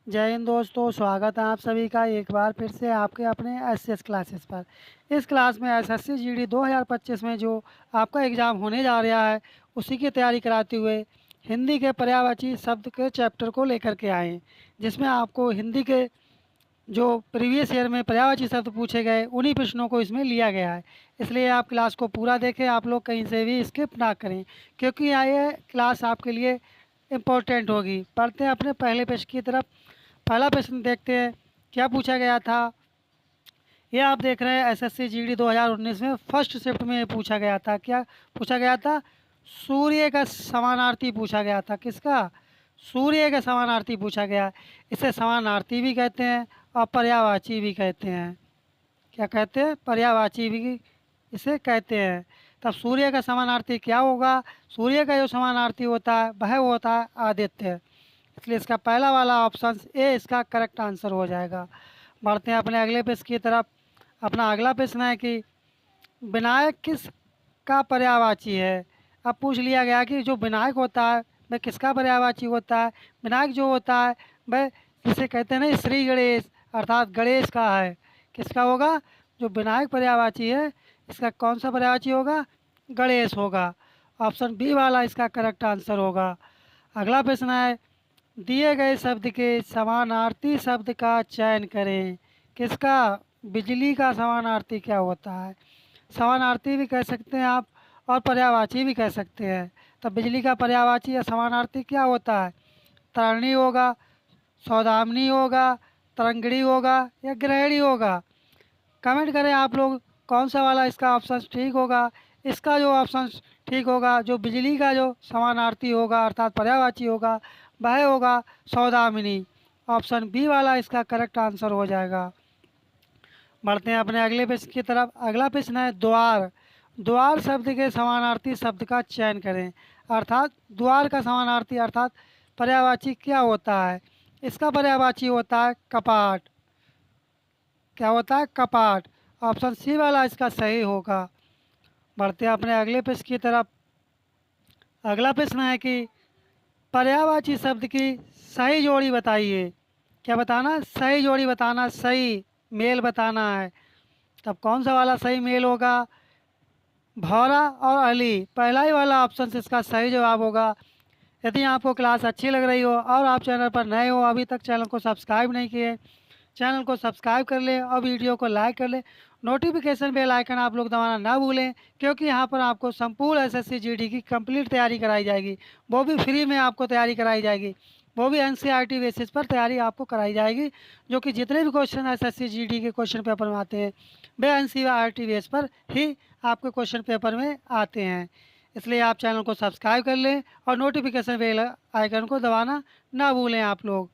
जय हिंद दोस्तों, स्वागत है आप सभी का एक बार फिर से आपके अपने एसएस क्लासेस पर। इस क्लास में एसएससी जीडी 2025 में जो आपका एग्ज़ाम होने जा रहा है उसी की तैयारी कराते हुए हिंदी के पर्यायवाची शब्द के चैप्टर को लेकर के आए हैं, जिसमें आपको हिंदी के जो प्रीवियस ईयर में पर्यायवाची शब्द पूछे गए उन्हीं प्रश्नों को इसमें लिया गया है। इसलिए आप क्लास को पूरा देखें, आप लोग कहीं से भी स्किप ना करें, क्योंकि ये क्लास आपके लिए इम्पोर्टेंट होगी। पढ़ते हैं अपने पहले पेज की तरफ। पहला प्रश्न देखते हैं क्या पूछा गया था। ये आप देख रहे हैं एसएससी जीडी 2019 में फर्स्ट शिफ्ट में पूछा गया था। क्या पूछा गया था? सूर्य का समानार्थी पूछा गया था। किसका? सूर्य का समानार्थी पूछा गया। इसे समानार्थी भी कहते हैं और पर्यायवाची भी कहते हैं। क्या कहते हैं? पर्यायवाची भी इसे कहते हैं। तब सूर्य का समानार्थी क्या होगा? सूर्य का जो समानार्थी होता है वह होता है आदित्य। इसलिए इसका पहला वाला ऑप्शन ए इसका करेक्ट आंसर हो जाएगा। बढ़ते हैं अपने अगले प्रश्न की तरफ। अपना अगला प्रश्न है कि विनायक किस का पर्यायवाची है। अब पूछ लिया गया कि जो विनायक होता है वह किसका पर्यायवाची होता है। विनायक जो होता है वह जिसे कहते हैं ना श्री गणेश, अर्थात गणेश का है। किसका होगा? जो विनायक पर्यायवाची है इसका कौन सा पर्यायवाची होगा? गणेश होगा। ऑप्शन बी वाला इसका करेक्ट आंसर होगा। अगला प्रश्न है दिए गए शब्द के समानार्थी शब्द का चयन करें। किसका? बिजली का समानार्थी क्या होता है? समानार्थी भी कह सकते हैं आप और पर्यायवाची भी कह सकते हैं। तो बिजली का पर्यायवाची या समानार्थी क्या होता है? तरणी होगा, सौदामिनी होगा, तरंगिणी होगा या ग्रहणी होगा? कमेंट करें आप लोग कौन सा वाला इसका ऑप्शन ठीक होगा। इसका जो ऑप्शन ठीक होगा, जो बिजली का जो समानार्थी होगा अर्थात पर्यायवाची होगा वह होगा सौदामिनी। ऑप्शन बी वाला इसका करेक्ट आंसर हो जाएगा। बढ़ते हैं अपने अगले प्रश्न की तरफ। अगला प्रश्न है द्वार। द्वार शब्द के समानार्थी शब्द का चयन करें। अर्थात द्वार का समानार्थी अर्थात पर्यायवाची क्या होता है? इसका पर्यायवाची होता है कपाट। क्या होता है? कपाट। ऑप्शन सी वाला इसका सही होगा। बढ़ते हैं अपने अगले प्रश्न की तरफ। अगला प्रश्न है कि पर्यायवाची शब्द की सही जोड़ी बताइए। क्या बताना? सही जोड़ी बताना, सही मेल बताना है। तब कौन सा वाला सही मेल होगा? भौरा और अली, पहला ही वाला ऑप्शन से इसका सही जवाब होगा। यदि आपको क्लास अच्छी लग रही हो और आप चैनल पर नए हो, अभी तक चैनल को सब्सक्राइब नहीं किए, चैनल को सब्सक्राइब कर लें और वीडियो को लाइक कर लें। नोटिफिकेशन बेल आइकन आप लोग दबाना ना भूलें, क्योंकि यहाँ पर आपको संपूर्ण एसएससी जीडी की कंप्लीट तैयारी कराई जाएगी। वो भी फ्री में आपको तैयारी कराई जाएगी। वो भी एनसीईआरटी बेसिस पर तैयारी आपको कराई जाएगी, जो कि जितने भी क्वेश्चन एसएससी जीडी के क्वेश्चन पेपर में आते हैं वे एनसीईआरटी बेस पर ही आपके क्वेश्चन पेपर में आते हैं। इसलिए आप चैनल को सब्सक्राइब कर लें और नोटिफिकेशन बेल आइकन को दबाना ना भूलें आप लोग।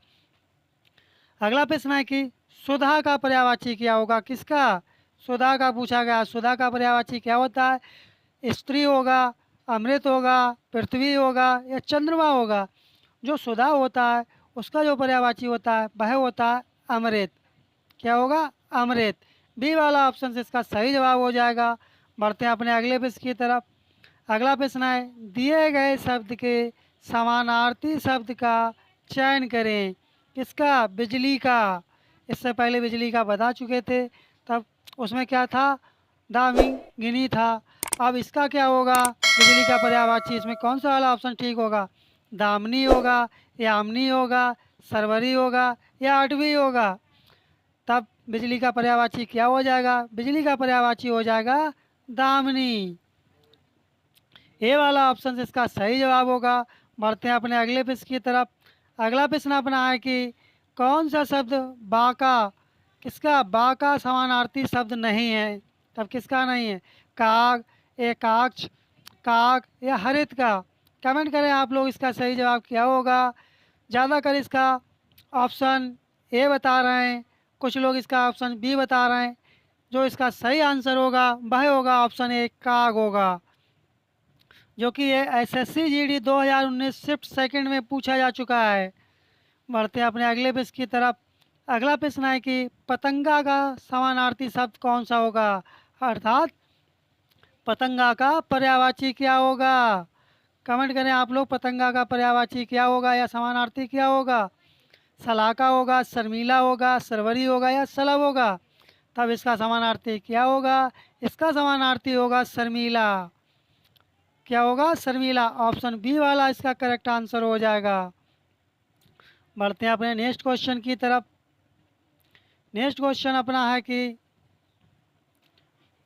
अगला प्रश्न है कि सुधा का पर्यायवाची क्या होगा? किसका? सुधा का पूछा गया। सुधा का पर्यायवाची क्या होता है? स्त्री होगा, अमृत होगा, पृथ्वी होगा या चंद्रमा होगा? जो सुधा होता है उसका जो पर्यायवाची होता है वह होता है अमृत। क्या होगा? अमृत। बी वाला ऑप्शन से इसका सही जवाब हो जाएगा। बढ़ते हैं अपने अगले प्रश्न की तरफ। अगला प्रश्न है दिए गए शब्द के समानार्थी शब्द का चयन करें। किसका? बिजली का। इससे पहले बिजली का बता चुके थे, तब उसमें क्या था? दामिनी था। अब इसका क्या होगा? बिजली का पर्यायवाची इसमें कौन सा वाला ऑप्शन ठीक होगा? दामिनी होगा, यामिनी होगा, सरवरी होगा या आठवीं होगा? तब बिजली का पर्यायवाची क्या हो जाएगा? बिजली का पर्यायवाची हो जाएगा दामिनी। ए वाला ऑप्शन इसका सही जवाब होगा। बढ़ते हैं अपने अगले प्रश्न की तरफ। अगला प्रश्न अपना है कि कौन सा शब्द बाका, किसका? बाका समानार्थी शब्द नहीं है। तब किसका नहीं है? काग, एकाक्ष, काक या हरित का? कमेंट करें आप लोग इसका सही जवाब क्या होगा। ज़्यादातर इसका ऑप्शन ए बता रहे हैं, कुछ लोग इसका ऑप्शन बी बता रहे हैं। जो इसका सही आंसर होगा वह होगा ऑप्शन ए, काग होगा, जो कि ये एसएससी जीडी 2019 शिफ्ट सेकंड में पूछा जा चुका है। बढ़ते हैं अपने अगले प्रश्न की तरफ। अगला प्रश्न है कि पतंगा का समानार्थी शब्द कौन सा होगा? अर्थात पतंगा का पर्यायवाची क्या होगा? कमेंट करें आप लोग, पतंगा का पर्यायवाची क्या होगा या समानार्थी क्या होगा? सलाका होगा, शर्मीला होगा, सरवरी होगा या सलब होगा? तब इसका समानार्थी क्या होगा? इसका समानार्थी होगा शर्मीला। क्या होगा? शर्मीला। ऑप्शन बी वाला इसका करेक्ट आंसर हो जाएगा। बढ़ते हैं अपने नेक्स्ट क्वेश्चन की तरफ। नेक्स्ट क्वेश्चन अपना है कि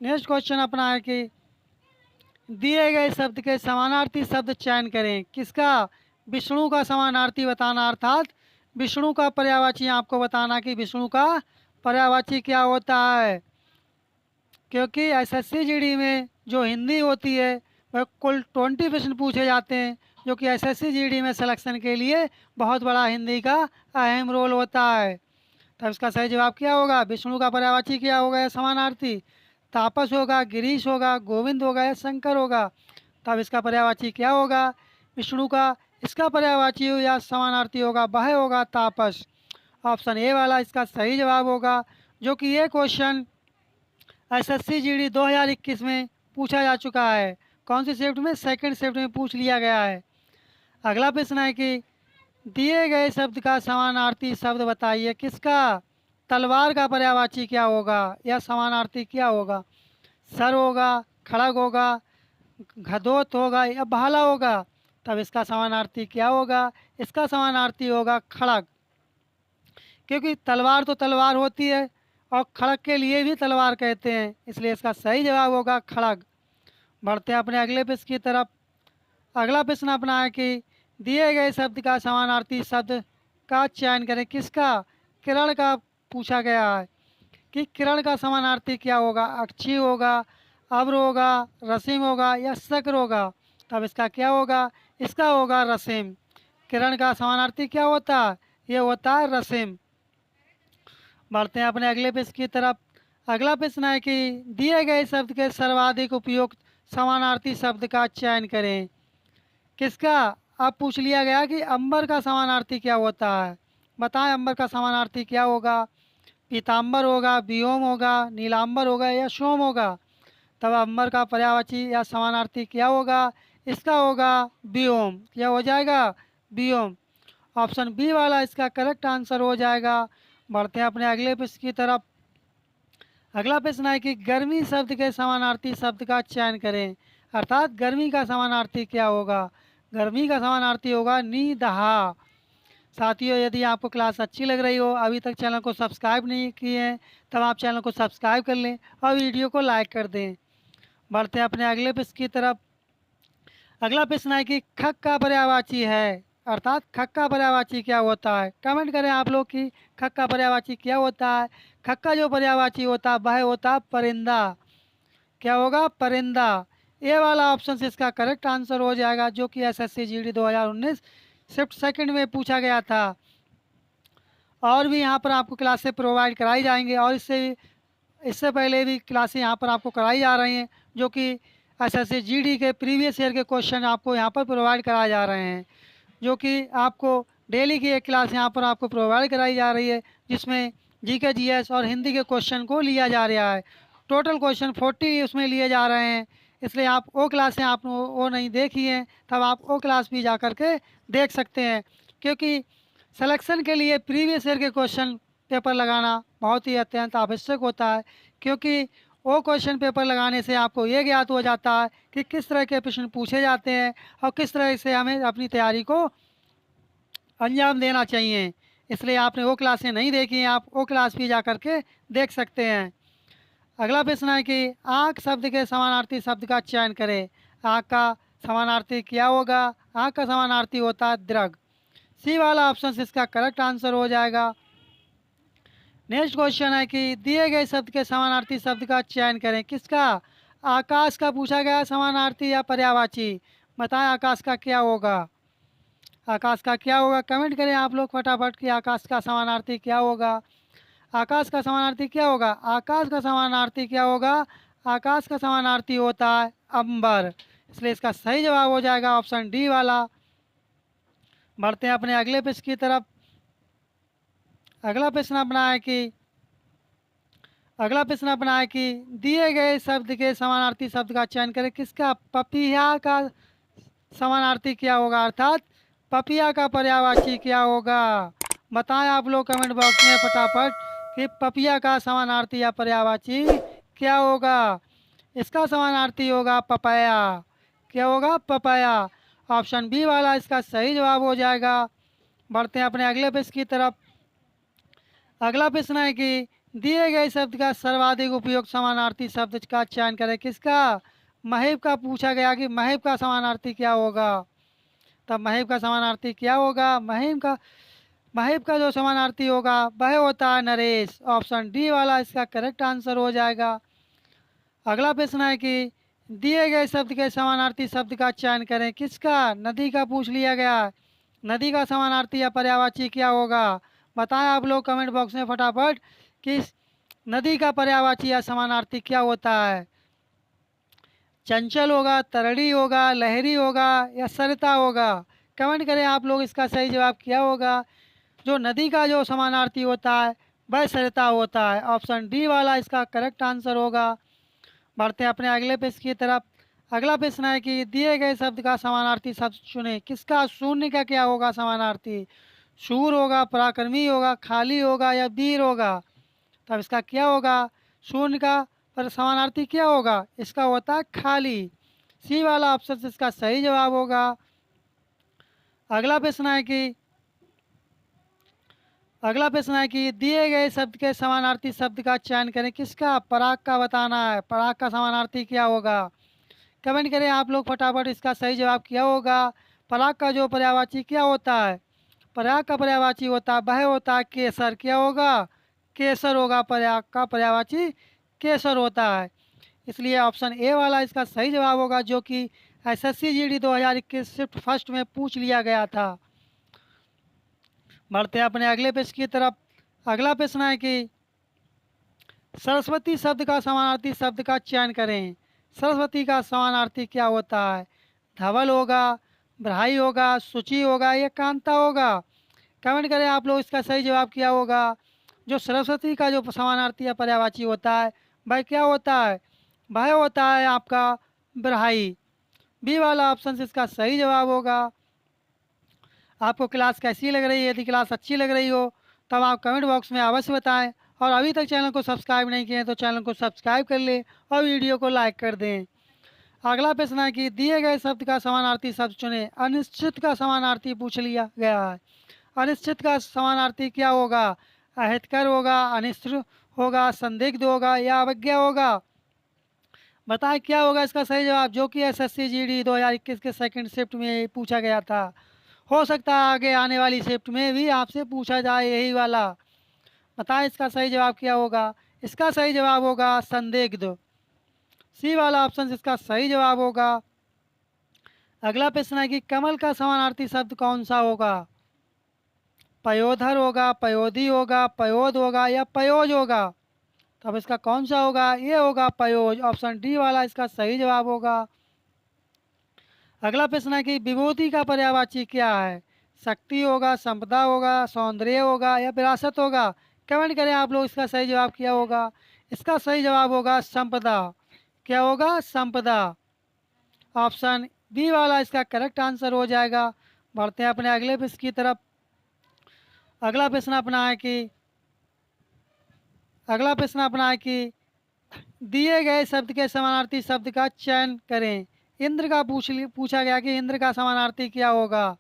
नेक्स्ट क्वेश्चन अपना है कि दिए गए शब्द के समानार्थी शब्द चयन करें। किसका? विष्णु का समानार्थी बताना, अर्थात विष्णु का पर्यायवाची आपको बताना कि विष्णु का पर्यायवाची क्या होता है। क्योंकि एसएससी जीडी में जो हिंदी होती है वह कुल 20 प्रश्न पूछे जाते हैं, जो कि एसएससी जीडी में सिलेक्शन के लिए बहुत बड़ा हिंदी का अहम रोल होता है। तब इसका सही जवाब क्या होगा? विष्णु का पर्यायवाची क्या होगा या समानार्थी? तापस होगा, गिरीश होगा, गोविंद होगा या शंकर होगा? तब इसका पर्यायवाची क्या होगा? विष्णु का इसका पर्यायवाची या समानार्थी होगा, वह होगा तापस। ऑप्शन ए वाला इसका सही जवाब होगा, जो कि ये क्वेश्चन एसएससी जीडी 2021 में पूछा जा चुका है। कौन सी शिफ्ट में? सेकंड शिफ्ट में पूछ लिया गया है। अगला प्रश्न है कि दिए गए शब्द का समानार्थी शब्द बताइए। किसका? तलवार का पर्यायवाची क्या होगा या समानार्थी क्या होगा? सर होगा, खड़ग होगा, घदोत होगा या भाला होगा? तब इसका समानार्थी क्या होगा? इसका समानार्थी होगा खड़ग। क्योंकि तलवार तो तलवार होती है और खड़ग के लिए भी तलवार कहते हैं, इसलिए इसका सही जवाब होगा खड़ग। बढ़ते हैं अपने अगले प्रश्न की तरफ। अगला प्रश्न अपना है कि दिए गए शब्द का समानार्थी शब्द का चयन करें। किसका? किरण का पूछा गया है कि किरण का समानार्थी क्या होगा? अक्षी होगा, अब्र होगा, रसीम होगा या शक्र होगा? तब इसका क्या होगा? इसका होगा रसीम। किरण का समानार्थी क्या होता है? ये होता है रसीम। बढ़ते हैं अपने अगले प्रश्न की तरफ। अगला प्रश्न है कि दिए गए शब्द के सर्वाधिक उपयुक्त समानार्थी शब्द का चयन करें। किसका? अब पूछ लिया गया कि अंबर का समानार्थी क्या होता है। बताएं अंबर का समानार्थी क्या होगा? पीताम्बर होगा, व्योम होगा, नीलांबर होगा या सोम होगा? तब अंबर का पर्यायवाची या समानार्थी क्या होगा? इसका होगा व्योम। क्या हो जाएगा? व्योम। ऑप्शन बी वाला इसका करेक्ट आंसर हो जाएगा। बढ़ते हैं अपने अगले प्रश्न की तरफ। अगला प्रश्न है कि गर्मी शब्द के समानार्थी शब्द का चयन करें, अर्थात गर्मी का समानार्थी क्या होगा? गर्मी का समानार्थी होगा निदहा। साथियों, यदि आपको क्लास अच्छी लग रही हो, अभी तक चैनल को सब्सक्राइब नहीं किए हैं, तब आप चैनल को सब्सक्राइब कर लें और वीडियो को लाइक कर दें। बढ़ते हैं अपने अगले प्रश्न की तरफ। अगला प्रश्न है कि खक का पर्यायवाची है, अर्थात खक का पर्यायवाची क्या होता है? कमेंट करें आप लोग कि खक का पर्यायवाची क्या होता है। खक का जो पर्यायवाची होता है वह होता है परिंदा। क्या होगा? परिंदा। ये वाला ऑप्शन से इसका करेक्ट आंसर हो जाएगा, जो कि एसएससी जीडी 2019 शिफ्ट सेकंड में पूछा गया था। और भी यहाँ पर आपको क्लासें प्रोवाइड कराई जाएंगी और इससे पहले भी क्लासें यहाँ पर आपको कराई जा रही हैं, जो कि एसएससी जीडी के प्रीवियस ईयर के क्वेश्चन आपको यहाँ पर प्रोवाइड कराए जा रहे हैं, जो कि आपको डेली की एक क्लास यहाँ पर आपको प्रोवाइड कराई जा रही है, जिसमें जीके जीएस और हिंदी के क्वेश्चन को लिया जा रहा है। टोटल क्वेश्चन 40 उसमें लिए जा रहे हैं। इसलिए आप वो क्लासें आप वो नहीं देखी हैं, तब आप वो क्लास भी जा कर के देख सकते हैं। क्योंकि सिलेक्शन के लिए प्रीवियस ईयर के क्वेश्चन पेपर लगाना बहुत ही अत्यंत आवश्यक होता है, क्योंकि वो क्वेश्चन पेपर लगाने से आपको ये ज्ञात हो जाता है कि किस तरह के प्रश्न पूछे जाते हैं और किस तरह से हमें अपनी तैयारी को अंजाम देना चाहिए। इसलिए आपने वो क्लासें नहीं देखी हैं, आप वो क्लास भी जा कर के देख सकते हैं। अगला प्रश्न है कि आँख शब्द के समानार्थी शब्द का चयन करें। आँख का समानार्थी क्या होगा? आँख का समानार्थी होता है दृग। सी वाला ऑप्शन से इसका करेक्ट आंसर हो जाएगा। नेक्स्ट क्वेश्चन है कि दिए गए शब्द के समानार्थी शब्द का चयन करें। किसका? आकाश का पूछा गया समानार्थी या पर्यायवाची। बताएं आकाश का क्या होगा? आकाश का क्या होगा? कमेंट करें आप लोग फटाफट कि आकाश का समानार्थी क्या होगा। आकाश का समानार्थी क्या होगा? आकाश का समानार्थी क्या होगा? आकाश का समानार्थी होता है अंबर। इसलिए इसका सही जवाब हो जाएगा ऑप्शन डी वाला। बढ़ते हैं अपने अगले प्रश्न की तरफ। अगला प्रश्न अपना है कि दिए गए शब्द के समानार्थी शब्द का चयन करें। किसका? पपीहा का समानार्थी क्या होगा, अर्थात पपिया का पर्यायवाची क्या होगा? बताएं आप लोग कमेंट बॉक्स में फटाफट कि पपिया का समानार्थी या पर्यायवाची क्या होगा। इसका समानार्थी होगा पपाया। क्या होगा? पपाया। ऑप्शन बी वाला इसका सही जवाब हो जाएगा। बढ़ते हैं अपने अगले प्रश्न की तरफ। अगला प्रश्न है कि दिए गए शब्द का सर्वाधिक उपयोग समानार्थी शब्द का चयन करें। किसका? महिब का पूछा गया कि महिब का समानार्थी क्या होगा। तब महिब का समानार्थी क्या होगा? महिब का जो समानार्थी होगा वह होता है नरेश। ऑप्शन डी वाला इसका करेक्ट आंसर हो जाएगा। अगला प्रश्न है कि दिए गए शब्द के समानार्थी शब्द का चयन करें। किसका? नदी का पूछ लिया गया। नदी का समानार्थी या पर्यायवाची क्या होगा? बताएं आप लोग कमेंट बॉक्स में फटाफट कि नदी का पर्यायवाची या समानार्थी क्या होता है। चंचल होगा, तरड़ी होगा, लहरी होगा या सरिता होगा। कमेंट करें आप लोग, इसका सही जवाब क्या होगा। जो नदी का जो समानार्थी होता है वह सरिता होता है। ऑप्शन डी वाला इसका करेक्ट आंसर होगा। बढ़ते हैं अपने अगले प्रश्न की तरफ। अगला प्रश्न है कि दिए गए शब्द का समानार्थी शब्द चुने। किसका? शून्य का क्या होगा समानार्थी? शूर होगा, पराक्रमी होगा, खाली होगा या वीर होगा। तब इसका क्या होगा? शून्य का पर समानार्थी क्या होगा? इसका होता है खाली। सी वाला ऑप्शन इसका सही जवाब होगा। अगला प्रश्न है कि दिए गए शब्द के समानार्थी शब्द का चयन करें। किसका? पराग का बताना है। पराग का समानार्थी क्या होगा? कमेंट करें आप लोग फटाफट, इसका सही जवाब क्या होगा। पराग का जो पर्यायवाची क्या होता है? पराग का पर्यायवाची होता है वह होता है केसर। क्या होगा? केसर होगा। पराग का पर्यायवाची केसर होता है। इसलिए ऑप्शन ए वाला इसका सही जवाब होगा, जो कि एसएससी जीडी 2021 शिफ्ट फर्स्ट में पूछ लिया गया था। बढ़ते हैं अपने अगले प्रश्न की तरफ। अगला प्रश्न है कि सरस्वती शब्द का समानार्थी शब्द का चयन करें। सरस्वती का समानार्थी क्या होता है? धवल होगा, ब्राही होगा, शुचि होगा या कांता होगा। कमेंट करें आप लोग, इसका सही जवाब क्या होगा। जो सरस्वती का जो समानार्थी या पर्यायवाची होता है वह क्या होता है? वह होता है आपका ब्राही। बी वाला ऑप्शन से इसका सही जवाब होगा। आपको क्लास कैसी लग रही है? यदि क्लास अच्छी लग रही हो तब आप कमेंट बॉक्स में अवश्य बताएं, और अभी तक चैनल को सब्सक्राइब नहीं किए हैं तो चैनल को सब्सक्राइब कर लें और वीडियो को लाइक कर दें। अगला प्रश्न है कि दिए गए शब्द का समानार्थी शब्द चुनें। अनिश्चित का समानार्थी पूछ लिया गया है। अनिश्चित का समानार्थी क्या होगा? अहितकर होगा, अनिश्चित होगा, संदिग्ध होगा या अवज्ञा होगा। बताएं क्या होगा इसका सही जवाब, जो कि एसएससी जीडी 2021 के सेकंड शिफ्ट में पूछा गया था। हो सकता है आगे आने वाली शिफ्ट में भी आपसे पूछा जाए यही वाला। बताएं इसका सही जवाब क्या होगा। इसका सही जवाब होगा संदिग्ध। सी वाला ऑप्शन इसका सही जवाब होगा। अगला प्रश्न है कि कमल का समानार्थी शब्द कौन सा होगा। पयोधर होगा, पयोधी होगा, पयोद होगा या पयोज होगा। तब इसका कौन सा होगा? ये होगा पयोज। ऑप्शन डी वाला इसका सही जवाब होगा। अगला प्रश्न है कि विभूति का पर्यायवाची क्या है। शक्ति होगा, संपदा होगा, सौंदर्य होगा या विरासत होगा। कमेंट करें आप लोग, इसका सही जवाब क्या होगा। इसका सही जवाब होगा संपदा। क्या होगा? संपदा। ऑप्शन बी वाला इसका करेक्ट आंसर हो जाएगा। बढ़ते हैं अपने अगले प्रश्न की तरफ। अगला प्रश्न अपना है कि दिए गए शब्द के समानार्थी शब्द का चयन करें। इंद्र का पूछा गया कि इंद्र का समानार्थी क्या होगा।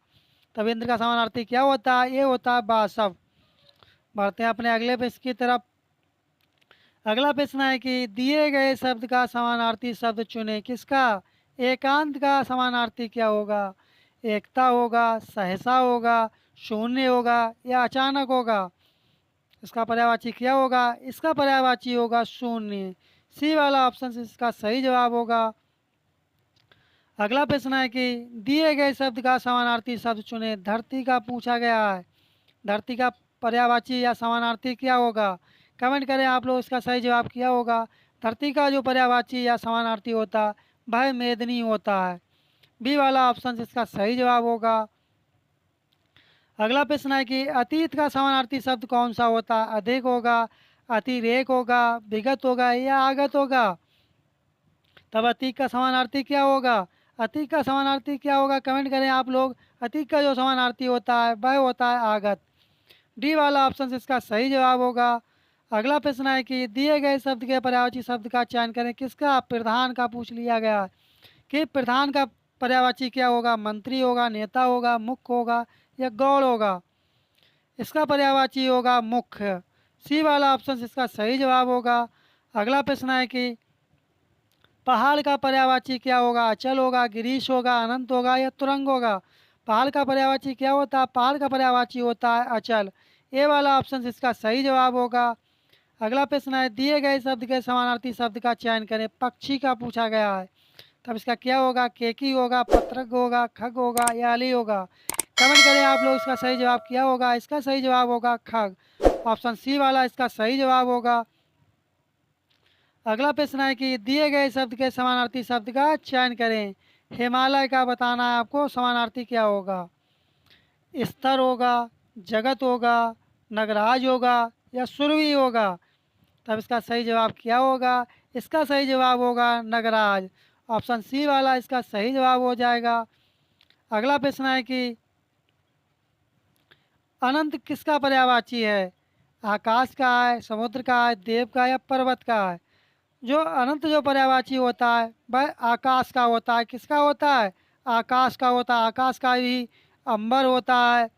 तब इंद्र का समानार्थी क्या होता है? ये होता है वासव। बढ़ते हैं अपने अगले प्रश्न की तरफ। अगला प्रश्न है कि दिए गए शब्द का समानार्थी शब्द चुने। किसका? एकांत का समानार्थी क्या होगा। एकता होगा, सहसा होगा, शून्य होगा या अचानक होगा। इसका पर्यायवाची क्या होगा। इसका पर्यायवाची होगा शून्य। सी वाला ऑप्शन इसका सही जवाब होगा। अगला प्रश्न है कि दिए गए शब्द का समानार्थी शब्द चुने। धरती का पूछा गया है। धरती का पर्यायवाची या समानार्थी क्या होगा। कमेंट करें आप लोग, इसका सही जवाब क्या होगा। धरती का जो पर्यायवाची या समानार्थी होता है वह मेदनी होता है। बी वाला ऑप्शन इसका सही जवाब होगा। अगला प्रश्न है कि अतीत का समानार्थी शब्द कौन सा होता है। अधिक होगा, अतिरेक होगा, विगत होगा या आगत होगा। तब अतीत का समानार्थी क्या होगा। अतीत का समानार्थी क्या होगा, कमेंट करें आप लोग। अतीत का जो समानार्थी होता है वह होता है आगत। डी वाला ऑप्शन इसका सही जवाब होगा। अगला प्रश्न है कि दिए गए शब्द के पर्यायवाची शब्द का चयन करें। किसका? प्रधान का पूछ लिया गया है कि प्रधान का पर्यायवाची क्या होगा? मंत्री होगा, नेता होगा, मुख्य होगा या गौड़ होगा? इसका पर्यायवाची होगा मुख्य। सी वाला ऑप्शन इसका सही जवाब होगा। अगला प्रश्न है कि पहाड़ का पर्यायवाची क्या होगा? अचल होगा, गिरीश होगा, अनंत होगा या तुरंग होगा? पहाड़ का पर्यायवाची क्या होता है? पहाड़ का पर्यायवाची होता है अचल। ए वाला ऑप्शन इसका सही जवाब होगा। अगला प्रश्न है दिए गए शब्द के समानार्थी शब्द का चयन करें। पक्षी का पूछा गया है, तब इसका क्या होगा? केकी होगा, पत्रक होगा, खग होगा या अली होगा? कमेंट करें आप लोग इसका सही जवाब क्या होगा। इसका सही जवाब होगा खग। ऑप्शन सी वाला इसका सही जवाब होगा। अगला प्रश्न है कि दिए गए शब्द के समानार्थी शब्द का चयन करें। हिमालय का बताना है आपको समानार्थी क्या होगा? स्तर होगा, जगत होगा, नगराज होगा या सुरवी होगा? तब इसका सही जवाब क्या होगा? इसका सही जवाब होगा नगराज। ऑप्शन सी वाला इसका सही जवाब हो जाएगा। अगला प्रश्न है कि अनंत किसका पर्यायवाची है? आकाश का है, समुद्र का है, देव का या पर्वत का है? जो अनंत जो पर्यायवाची होता है वह आकाश का होता है। किसका होता है? आकाश का होता है। आकाश का भी अंबर होता है।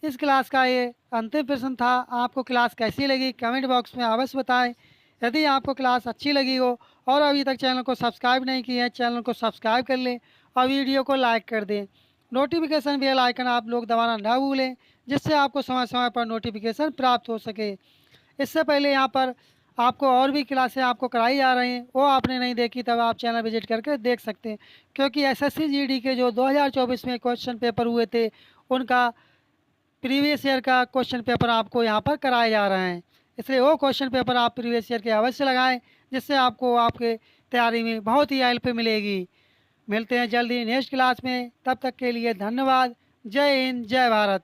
इस क्लास का ये अंतिम प्रश्न था। आपको क्लास कैसी लगी कमेंट बॉक्स में अवश्य बताएं। यदि आपको क्लास अच्छी लगी हो और अभी तक चैनल को सब्सक्राइब नहीं किया है, चैनल को सब्सक्राइब कर लें और वीडियो को लाइक कर दें। नोटिफिकेशन बेल आइकन आप लोग दबाना ना भूलें, जिससे आपको समय समय पर नोटिफिकेशन प्राप्त हो सके। इससे पहले यहाँ पर आपको और भी क्लासें आपको कराई जा रही हैं, वो आपने नहीं देखी तब आप चैनल विजिट करके देख सकते हैं। क्योंकि एसएससी जीडी के जो 2024 में क्वेश्चन पेपर हुए थे, उनका प्रीवियस ईयर का क्वेश्चन पेपर आपको यहाँ पर कराए जा रहे हैं। इसलिए वो क्वेश्चन पेपर आप प्रीवियस ईयर के अवश्य लगाएं, जिससे आपको आपके तैयारी में बहुत ही हेल्प मिलेगी। मिलते हैं जल्दी नेक्स्ट क्लास में, तब तक के लिए धन्यवाद। जय हिंद, जय भारत।